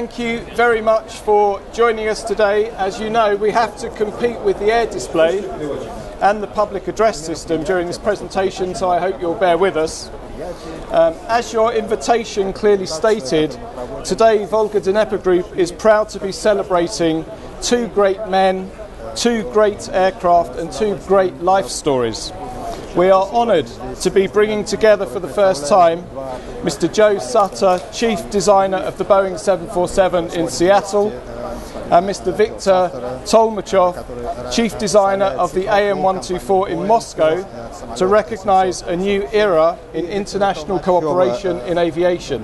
Thank you very much for joining us today. As you know, we have to compete with the air display and the public address system during this presentation, so I hope you'll bear with us. As your invitation clearly stated, today Volga-Dnepr Group is proud to be celebrating two great men, two great aircraft and two great life stories. We are honoured to be bringing together for the first time Mr. Joe Sutter, Chief Designer of the Boeing 747 in Seattle, and Mr. Victor Tolmachev, Chief Designer of the An-124 in Moscow, to recognise a new era in international cooperation in aviation.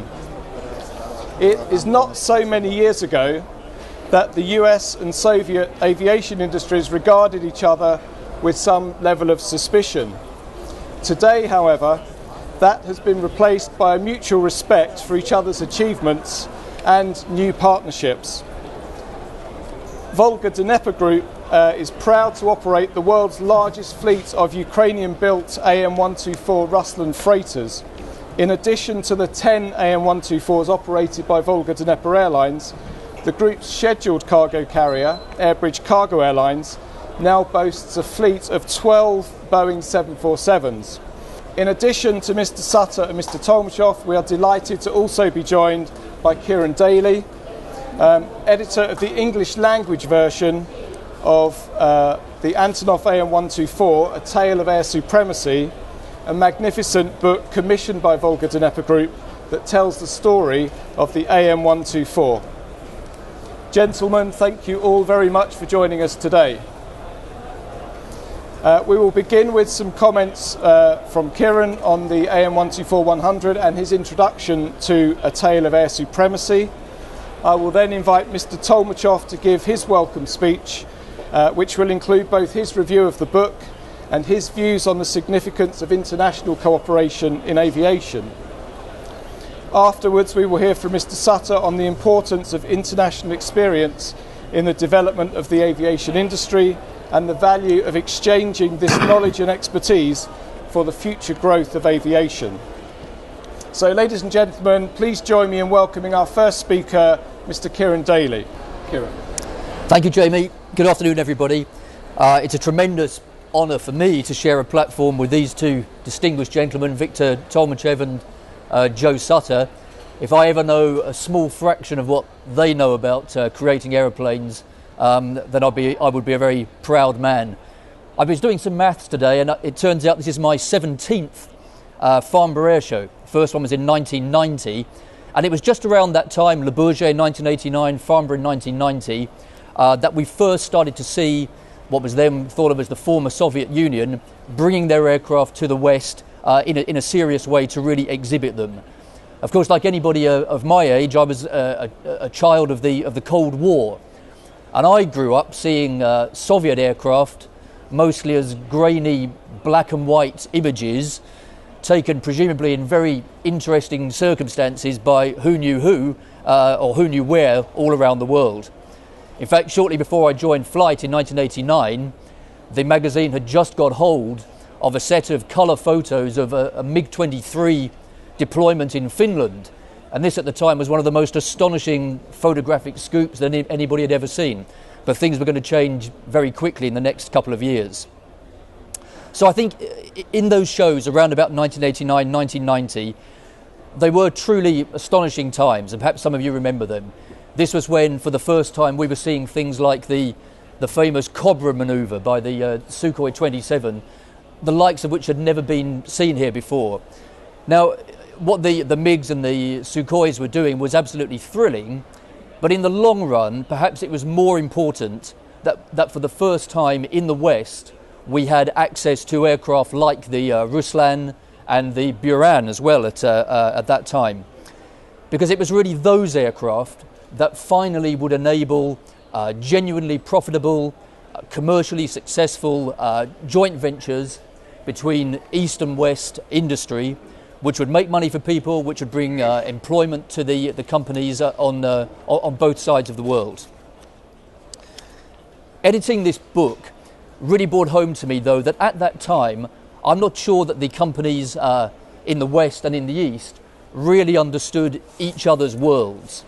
It is not so many years ago that the US and Soviet aviation industries regarded each other with some level of suspicion. Today, however, that has been replaced by a mutual respect for each other's achievements and new partnerships. Volga-Dnepr Group is proud to operate the world's largest fleet of Ukrainian-built An-124 Ruslan freighters. In addition to the 10 An-124s operated by Volga-Dnepr Airlines, the group's scheduled cargo carrier, Airbridge Cargo Airlines, now boasts a fleet of 12 Boeing 747s. In addition to Mr. Sutter and Mr. Tolmachev, we are delighted to also be joined by Kieran Daly, editor of the English language version of the Antonov An-124, A Tale of Air Supremacy, a magnificent book commissioned by Volga-Dnepr Group that tells the story of the An-124. Gentlemen, thank you all very much for joining us today. We will begin with some comments from Kieran on the An-124-100 and his introduction to A Tale of Air Supremacy. I will then invite Mr. Tolmachev to give his welcome speech, which will include both his review of the book and his views on the significance of international cooperation in aviation. Afterwards, we will hear from Mr. Sutter on the importance of international experience in the development of the aviation industry and the value of exchanging this knowledge and expertise for the future growth of aviation. So, ladies and gentlemen, please join me in welcoming our first speaker, Mr. Kieran Daly. Kieran. Thank you, Jamie. Good afternoon, everybody. It's a tremendous honour for me to share a platform with these two distinguished gentlemen, Victor Tolmachev and Joe Sutter. If I ever know a small fraction of what they know about creating aeroplanes, then I would be a very proud man. I was doing some maths today, and it turns out this is my 17th Farnborough Airshow. The first one was in 1990, and it was just around that time, Le Bourget in 1989, Farnborough in 1990, that we first started to see what was then thought of as the former Soviet Union bringing their aircraft to the West in a serious way to really exhibit them. Of course, like anybody of my age, I was a child of the Cold War. And I grew up seeing Soviet aircraft mostly as grainy black and white images taken presumably in very interesting circumstances by who knew who or who knew where all around the world. In fact, shortly before I joined flight in 1989, the magazine had just got hold of a set of colour photos of a MiG-23 deployment in Finland. And this at the time was one of the most astonishing photographic scoops that anybody had ever seen. But things were going to change very quickly in the next couple of years. So I think in those shows around about 1989, 1990, they were truly astonishing times, and perhaps some of you remember them. This was when, for the first time, we were seeing things like the famous Cobra manoeuvre by the Sukhoi 27, the likes of which had never been seen here before. Now, what the MiGs and the Sukhois were doing was absolutely thrilling, but in the long run, perhaps it was more important that for the first time in the West, we had access to aircraft like the Ruslan and the Buran as well at that time. Because it was really those aircraft that finally would enable genuinely profitable, commercially successful joint ventures between East and West industry, which would make money for people, which would bring employment to the companies on both sides of the world. Editing this book really brought home to me, though, that at that time, I'm not sure that the companies in the West and in the East really understood each other's worlds.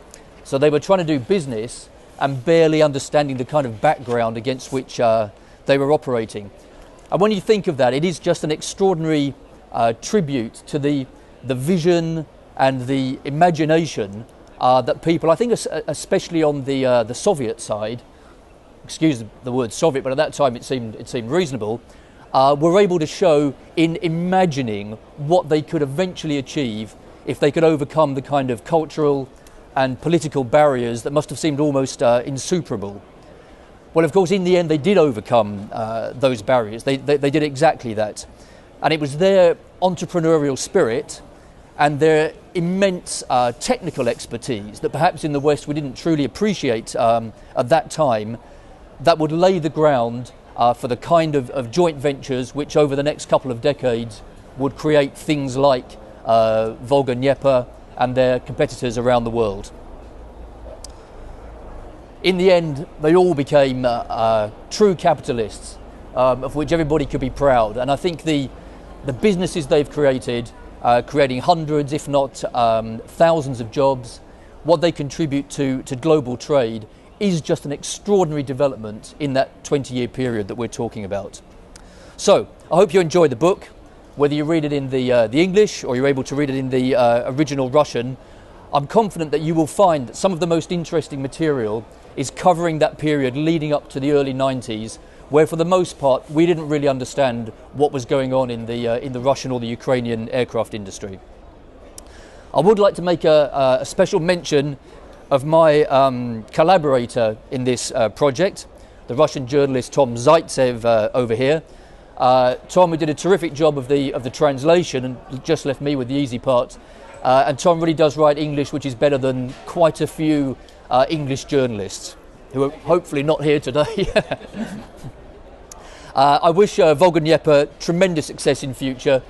So they were trying to do business and barely understanding the kind of background against which they were operating. And when you think of that, it is just an extraordinary tribute to the vision and the imagination that people, I think especially on the Soviet side, excuse the word Soviet, but at that time it seemed reasonable, were able to show in imagining what they could eventually achieve if they could overcome the kind of cultural and political barriers that must have seemed almost insuperable. Well, of course, in the end, they did overcome those barriers. They did exactly that. And it was their entrepreneurial spirit and their immense technical expertise that perhaps in the West we didn't truly appreciate at that time, that would lay the ground for the kind of joint ventures which over the next couple of decades would create things like Volga-Dnieper and their competitors around the world. In the end, they all became true capitalists, of which everybody could be proud. And I think the businesses they've created, creating hundreds, if not thousands of jobs, what they contribute to global trade is just an extraordinary development in that 20-year period that we're talking about. So, I hope you enjoy the book. Whether you read it in the English or you're able to read it in the original Russian, I'm confident that you will find that some of the most interesting material is covering that period leading up to the early 90s, where for the most part we didn't really understand what was going on in the Russian or the Ukrainian aircraft industry. I would like to make a special mention of my collaborator in this project, the Russian journalist Tom Zaitsev over here. Tom, who did a terrific job of the translation and just left me with the easy part. And Tom really does write English, which is better than quite a few English journalists who are hopefully not here today. I wish Volga-Dnieper tremendous success in future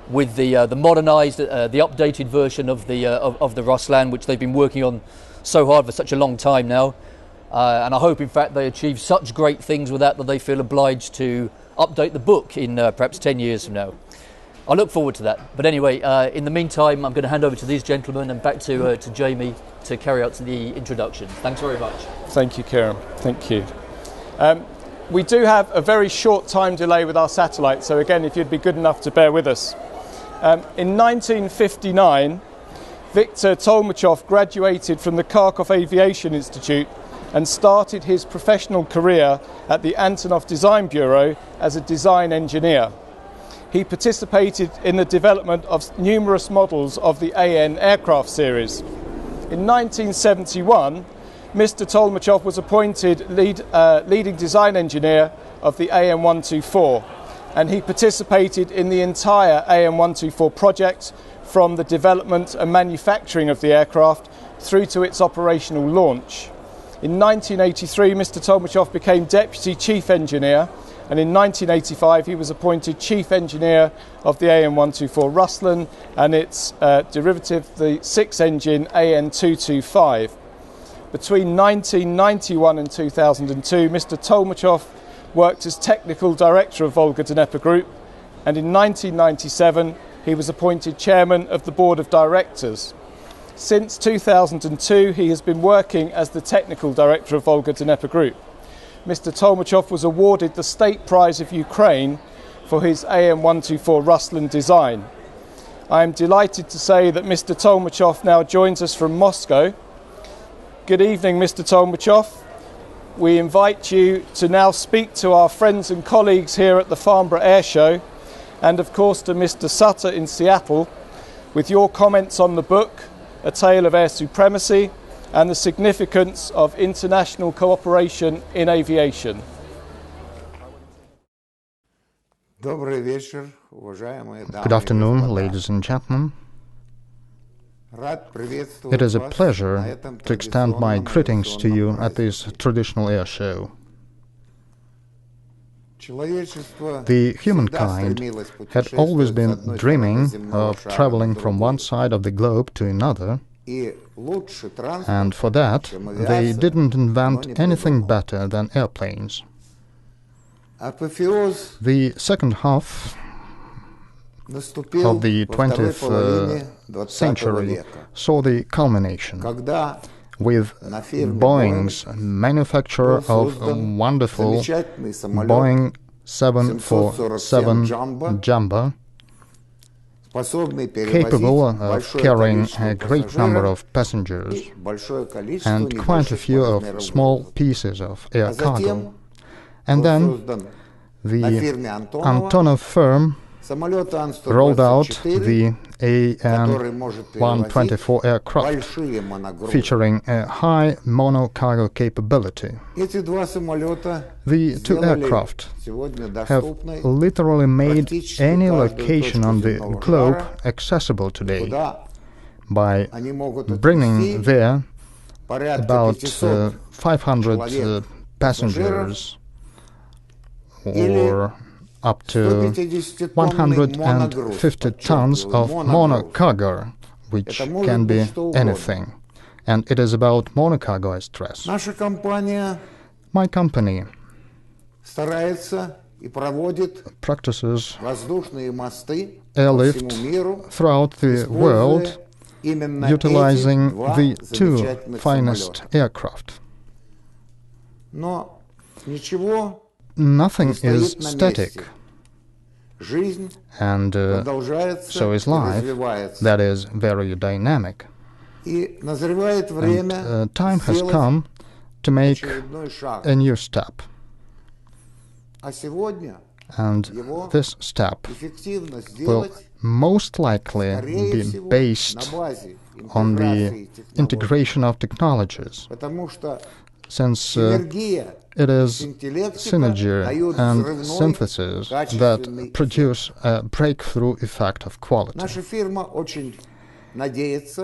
with the modernised, the updated version of the Ruslan, which they've been working on so hard for such a long time now. And I hope, in fact, they achieve such great things with that they feel obliged to update the book in perhaps 10 years from now. I look forward to that. But anyway, in the meantime, I'm going to hand over to these gentlemen and back to Jamie to carry out the introduction. Thanks very much. Thank you, Kieran. Thank you. We do have a very short time delay with our satellite, so again, if you'd be good enough to bear with us. In 1959, Viktor Tolmachev graduated from the Kharkov Aviation Institute and started his professional career at the Antonov Design Bureau as a design engineer. He participated in the development of numerous models of the AN aircraft series. In 1971, Mr. Tolmachev was appointed leading design engineer of the An-124, and he participated in the entire An-124 project from the development and manufacturing of the aircraft through to its operational launch. In 1983, Mr. Tolmachev became Deputy Chief Engineer, and in 1985 he was appointed Chief Engineer of the An-124 Ruslan and its derivative, the six-engine An-225. Between 1991 and 2002, Mr. Tolmachev worked as Technical Director of Volga-Dnieper Group, and in 1997 he was appointed Chairman of the Board of Directors. Since 2002, he has been working as the Technical Director of Volga-Dnieper Group. Mr. Tolmachev was awarded the State Prize of Ukraine for his An-124 Ruslan design. I am delighted to say that Mr. Tolmachev now joins us from Moscow. Good evening, Mr. Tolmachev. We invite you to now speak to our friends and colleagues here at the Farnborough Airshow, and of course to Mr. Sutter in Seattle, with your comments on the book, A Tale of Air Supremacy, and the significance of international cooperation in aviation. Good afternoon, ladies and gentlemen. It is a pleasure to extend my greetings to you at this traditional air show. The humankind had always been dreaming of traveling from one side of the globe to another, and for that they didn't invent anything better than airplanes. The second half of the 20th century saw the culmination, with Boeing's manufacture of a wonderful Boeing 747 Jumbo, capable of carrying a great number of passengers and quite a few of small pieces of air cargo. And then the Antonov firm rolled out the An-124 aircraft, featuring a high monocargo capability. The two aircraft have literally made any location on the globe accessible today by bringing there about 500 passengers, or up to 150 tons of monocargo, which can be anything. And it is about monocargo, I stress. My company practices airlift throughout the world, utilizing the two finest aircraft. Nothing is static, and so is life, that is very dynamic. And time has come to make a new step. And this step will most likely be based on the integration of technologies, since it is synergy and synthesis that produce a breakthrough effect of quality.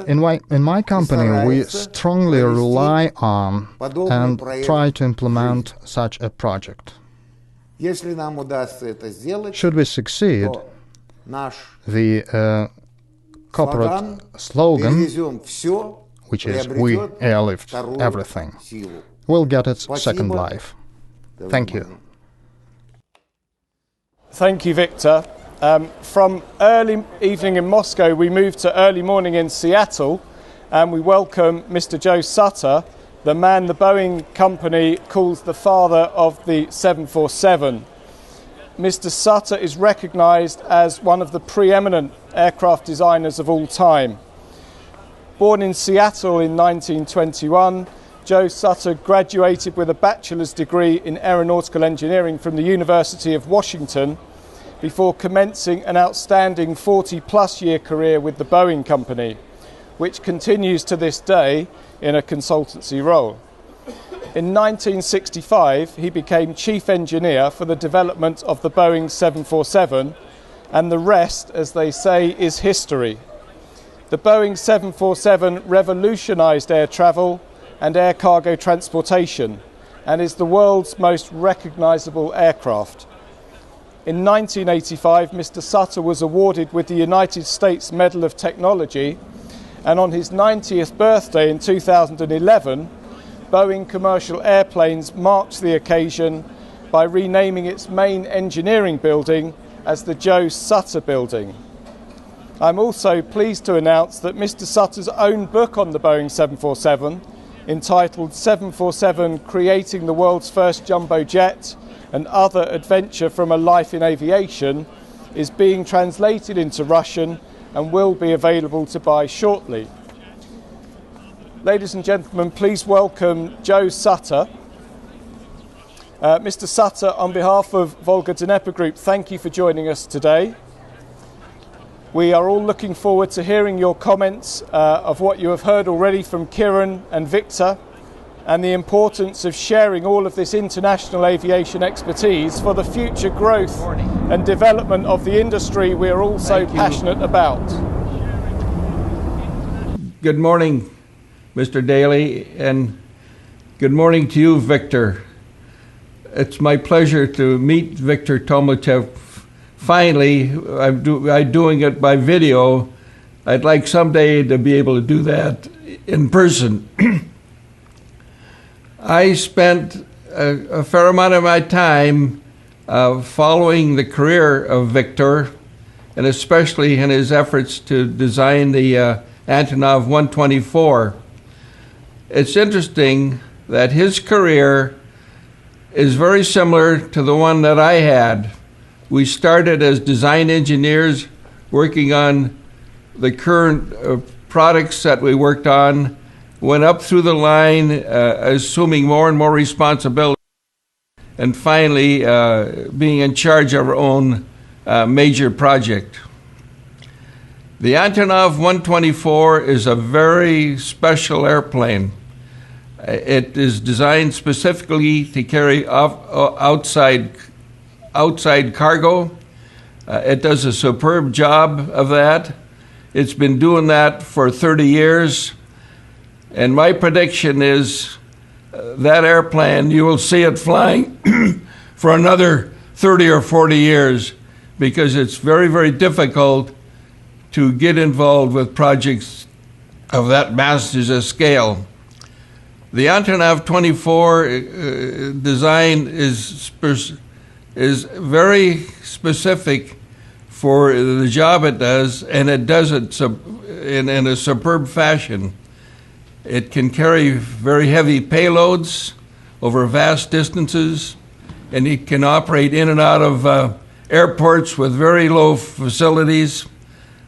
In my company, we strongly rely on and try to implement such a project. Should we succeed, the corporate slogan, which is "We airlift everything," will get its second life. Thank you. Thank you, Victor. From early evening in Moscow, we move to early morning in Seattle, and we welcome Mr. Joe Sutter, the man the Boeing company calls the father of the 747. Mr. Sutter is recognised as one of the preeminent aircraft designers of all time. Born in Seattle in 1921, Joe Sutter graduated with a bachelor's degree in aeronautical engineering from the University of Washington before commencing an outstanding 40-plus year career with the Boeing company, which continues to this day in a consultancy role. In 1965, he became chief engineer for the development of the Boeing 747, and the rest, as they say, is history. The Boeing 747 revolutionized air travel and air cargo transportation, and is the world's most recognizable aircraft. In 1985, Mr. Sutter was awarded with the United States Medal of Technology, and on his 90th birthday in 2011, Boeing Commercial Airplanes marked the occasion by renaming its main engineering building as the Joe Sutter Building. I'm also pleased to announce that Mr. Sutter's own book on the Boeing 747, entitled 747 Creating the World's First Jumbo Jet and Other Adventure from a Life in Aviation, is being translated into Russian and will be available to buy shortly. Ladies and gentlemen, please welcome Joe Sutter. Mr. Sutter, on behalf of Volga Dnieper Group, thank you for joining us today. We are all looking forward to hearing your comments of what you have heard already from Kieran and Victor, and the importance of sharing all of this international aviation expertise for the future growth and development of the industry we are all so passionate about. Good morning, Mr. Daly, and good morning to you, Victor. It's my pleasure to meet Victor Tolmachev. Finally, I'm doing it by video. I'd like someday to be able to do that in person. I spent a fair amount of my time following the career of Victor, and especially in his efforts to design the Antonov 124. it's interesting that his career is very similar to the one that I had. We started as design engineers working on the current products that we worked on, went up through the line, assuming more and more responsibility, and finally being in charge of our own major project. The Antonov 124 is a very special airplane. It is designed specifically to carry outside cargo. It does a superb job of that. It's been doing that for 30 years. And my prediction is that airplane, you will see it flying for another 30 or 40 years, because it's very, very difficult to get involved with projects of that massive scale. The Antonov 24 design is very specific for the job it does, and it does it in a superb fashion. It can carry very heavy payloads over vast distances, and it can operate in and out of airports with very low facilities,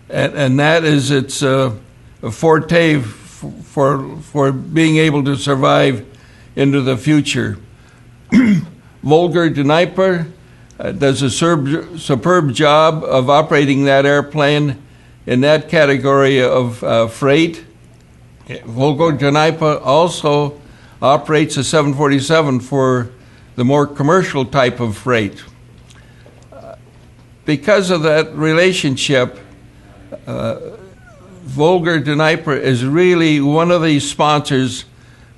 and that is its forte for being able to survive into the future. Volga Dnipro does a superb job of operating that airplane in that category of freight. Volga Dnipro also operates a 747 for the more commercial type of freight. Because of that relationship, Volga Dnipro is really one of the sponsors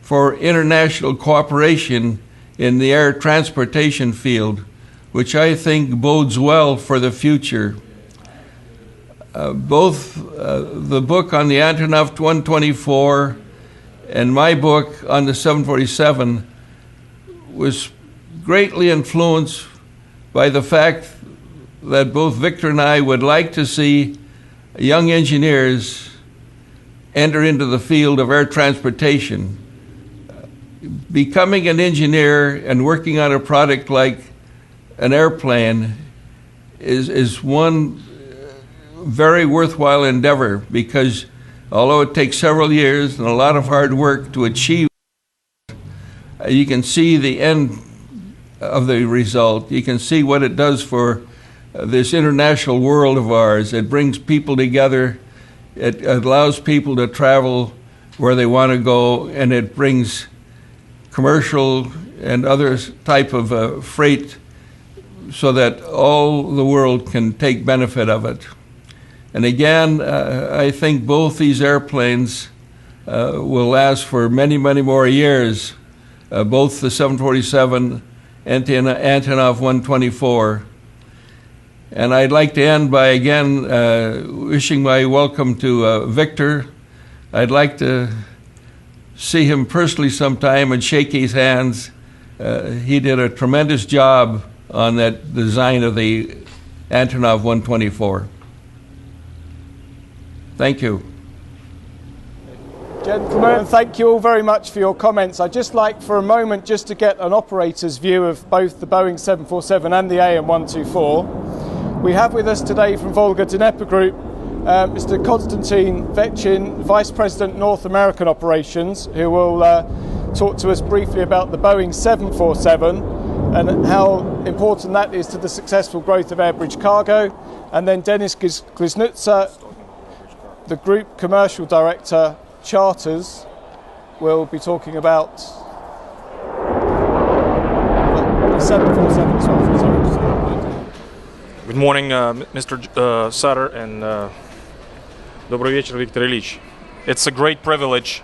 for international cooperation in the air transportation field, which I think bodes well for the future. Both the book on the Antonov 124 and my book on the 747 was greatly influenced by the fact that both Victor and I would like to see young engineers enter into the field of air transportation. Becoming an engineer and working on a product like an airplane is one very worthwhile endeavor, because although it takes several years and a lot of hard work to achieve, you can see the end of the result. You can see what it does for this international world of ours. It brings people together. It allows people to travel where they want to go, and it brings commercial and other type of freight so that all the world can take benefit of it. And again, I think both these airplanes will last for many, many more years, both the 747 and the Antonov 124. And I'd like to end by again wishing my welcome to Victor. I'd like to see him personally sometime and shake his hands. He did a tremendous job on that design of the Antonov 124. Thank you. Gentlemen, thank you all very much for your comments. I'd just like for a moment just to get an operator's view of both the Boeing 747 and the An-124. We have with us today from Volga Dnipro Group Mr. Konstantin Vechin, Vice President North American Operations, who will talk to us briefly about the Boeing 747 and how important that is to the successful growth of airbridge cargo. And then Denis Gliznutsa, the Group Commercial Director, Charters, will be talking about the 747 as well. Good morning, Mr. Sutter, and Добрый вечер, Viktor Ilyich. It's a great privilege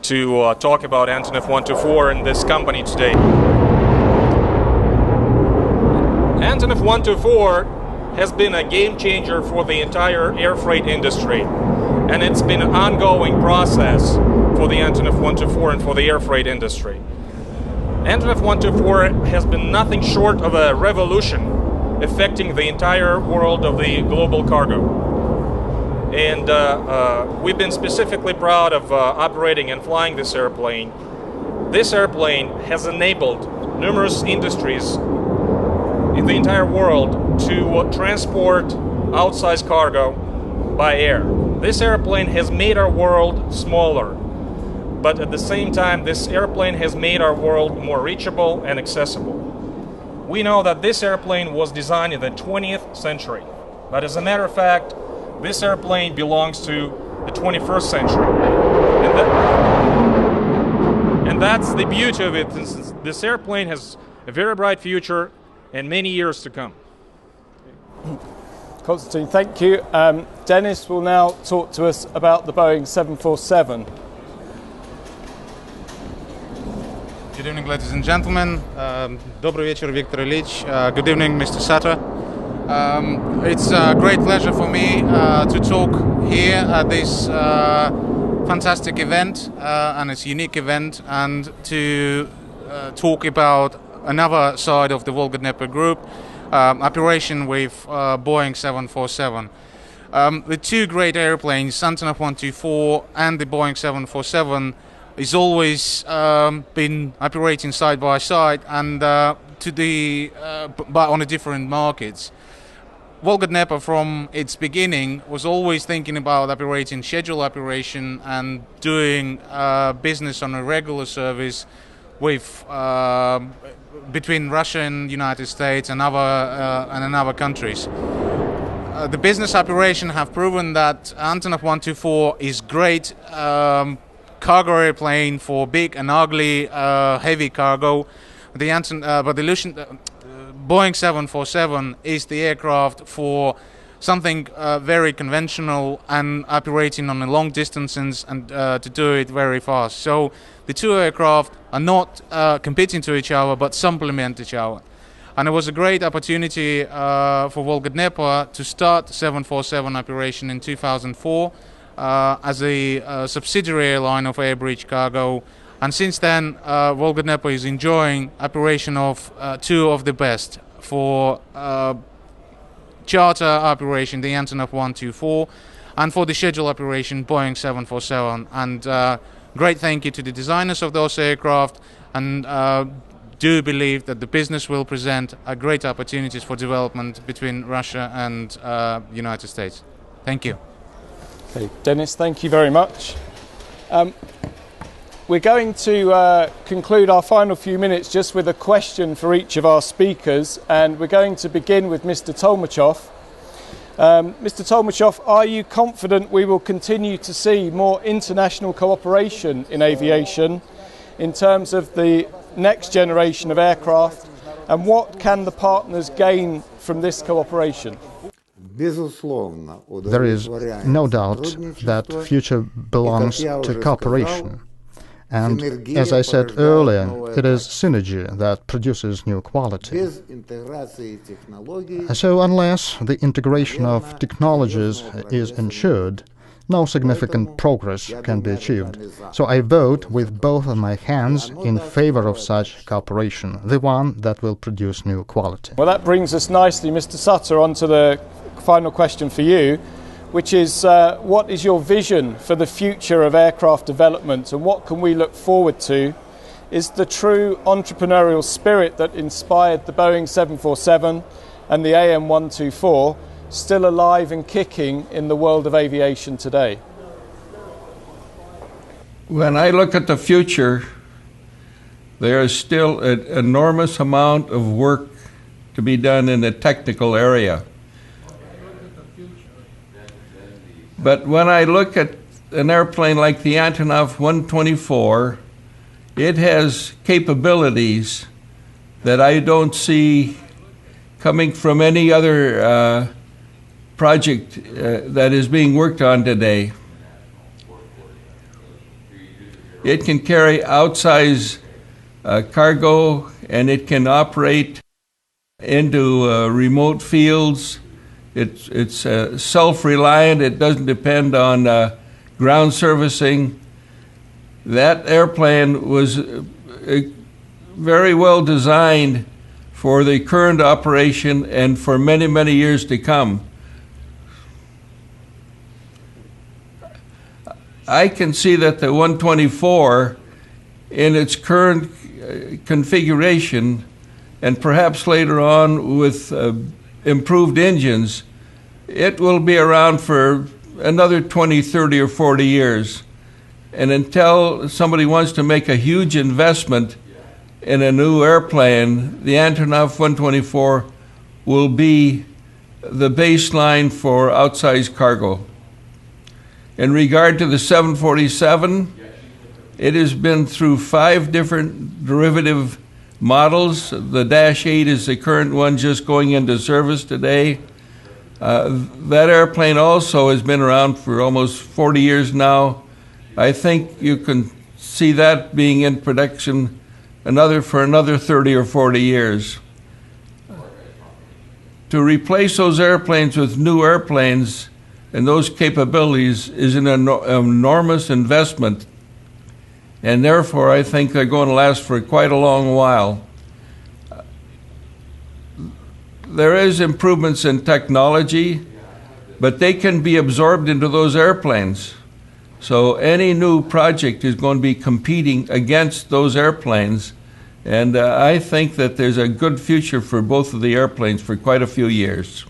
to talk about Antonov 124 and this company today. Antonov 124 has been a game changer for the entire air freight industry, and it's been an ongoing process for the Antonov 124 and for the air freight industry. Antonov 124 has been nothing short of a revolution affecting the entire world of the global cargo. And we've been specifically proud of operating and flying this airplane. This airplane has enabled numerous industries in the entire world to transport outsized cargo by air. This airplane has made our world smaller, but at the same time, this airplane has made our world more reachable and accessible. We know that this airplane was designed in the 20th century, but as a matter of fact, this airplane belongs to the 21st century. And that's the beauty of it. This airplane has a very bright future and many years to come. Konstantin, thank you. Dennis will now talk to us about the Boeing 747. Good evening, ladies and gentlemen. Добрый вечер, Victor Ilyich. Good evening, Mr. Sutter. It's a great pleasure for me to talk here at this fantastic event, and it's a unique event, and to talk about another side of the Volga-Dnepr Group, operation with Boeing 747. The two great airplanes, Antonov 124 and the Boeing 747, is always been operating side by side and but on the different markets. Volga-Dnepr from its beginning was always thinking about operating scheduled operation and doing business on a regular service with between Russia and United States and other countries. The business operation have proven that Antonov 124 is great cargo airplane for big and ugly heavy cargo. Boeing 747 is the aircraft for something very conventional and operating on the long distances and to do it very fast. So the two aircraft are not competing to each other but supplement each other. And it was a great opportunity for Volga-Dnepr to start 747 operation in 2004 as a subsidiary airline of Airbridge Cargo. And since then, Volga-Dnepr is enjoying operation of two of the best for charter operation, the Antonov 124, and for the scheduled operation, Boeing 747. And great thank you to the designers of those aircraft, and do believe that the business will present great opportunities for development between Russia and United States. Thank you. Okay, Dennis, thank you very much. We're going to conclude our final few minutes just with a question for each of our speakers, and we're going to begin with Mr. Tolmachev. Mr. Tolmachev, are you confident we will continue to see more international cooperation in aviation in terms of the next generation of aircraft, and what can the partners gain from this cooperation? There is no doubt that future belongs to cooperation. And as I said earlier, it is synergy that produces new quality. So unless the integration of technologies is ensured, no significant progress can be achieved. So I vote with both of my hands in favor of such cooperation, the one that will produce new quality. Well, that brings us nicely, Mr. Sutter, on to the final question for you, which is what is your vision for the future of aircraft development, and what can we look forward to? Is the true entrepreneurial spirit that inspired the Boeing 747 and the An-124 still alive and kicking in the world of aviation today? When I look at the future, there is still an enormous amount of work to be done in the technical area. But when I look at an airplane like the Antonov 124, it has capabilities that I don't see coming from any other project that is being worked on today. It can carry outsize cargo, and it can operate into remote fields. It's self-reliant. It doesn't depend on ground servicing. That airplane was very well designed for the current operation and for many, many years to come. I can see that the 124 in its current configuration, and perhaps later on with improved engines, it will be around for another 20, 30, or 40 years. And until somebody wants to make a huge investment in a new airplane, the Antonov 124 will be the baseline for outsized cargo. In regard to the 747, it has been through 5 different derivative models. The Dash 8 is the current one just going into service today. That airplane also has been around for almost 40 years now. I think you can see that being in production for another 30 or 40 years. To replace those airplanes with new airplanes and those capabilities is an enormous investment, and therefore I think they're going to last for quite a long while. There is improvements in technology, but they can be absorbed into those airplanes. So any new project is going to be competing against those airplanes, and I think that there's a good future for both of the airplanes for quite a few years.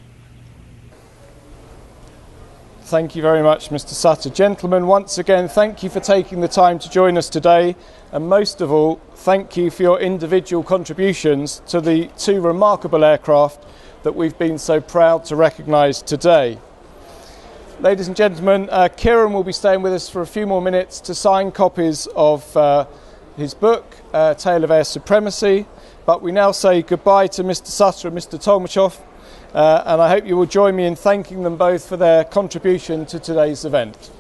Thank you very much, Mr. Sutter. Gentlemen, once again, thank you for taking the time to join us today, and most of all, thank you for your individual contributions to the 2 remarkable aircraft that we've been so proud to recognise today. Ladies and gentlemen, Kieran will be staying with us for a few more minutes to sign copies of his book, Tale of Air Supremacy, but we now say goodbye to Mr. Sutter and Mr. Tolmachev, and I hope you will join me in thanking them both for their contribution to today's event.